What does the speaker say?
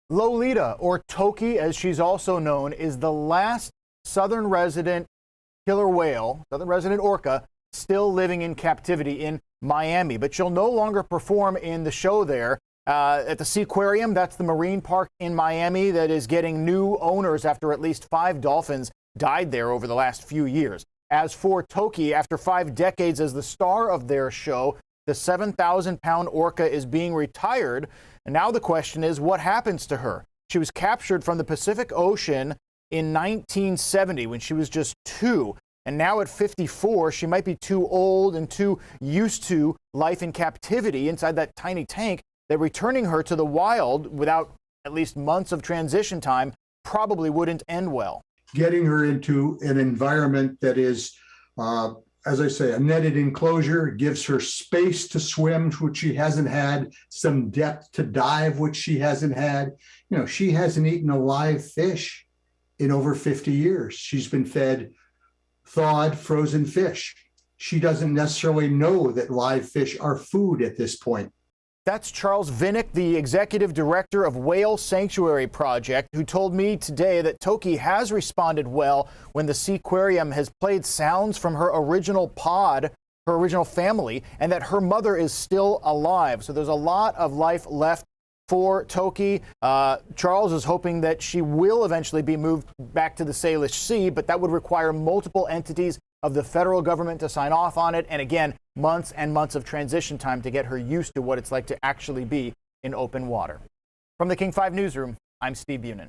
Lolita, or Toki as she's also known, is the last southern resident killer whale, southern resident orca, still living in captivity in Miami. But she'll no longer perform in the show there at the Seaquarium. That's the marine park in Miami that is getting new owners after at least 5 dolphins died there over the last few years. As for Toki, after 5 decades as the star of their show, the 7,000-pound orca is being retired. And now the question is, what happens to her? She was captured from the Pacific Ocean in 1970 when she was just 2. And now at 54, she might be too old and too used to life in captivity inside that tiny tank that returning her to the wild without at least months of transition time probably wouldn't end well. Getting her into an environment that is, as I say, a netted enclosure, gives her space to swim, which she hasn't had, some depth to dive, which she hasn't had. You know, she hasn't eaten a live fish in over 50 years. She's been fed thawed, frozen fish. She doesn't necessarily know that live fish are food at this point. That's Charles Vinnick, the executive director of Whale Sanctuary Project, who told me today that Toki has responded well when the Seaquarium has played sounds from her original pod, her original family, and that her mother is still alive. So there's a lot of life left for Toki. Charles is hoping that she will eventually be moved back to the Salish Sea, but that would require multiple entities of the federal government to sign off on it. And again, months and months of transition time to get her used to what it's like to actually be in open water. From the King 5 Newsroom, I'm Steve Bunin.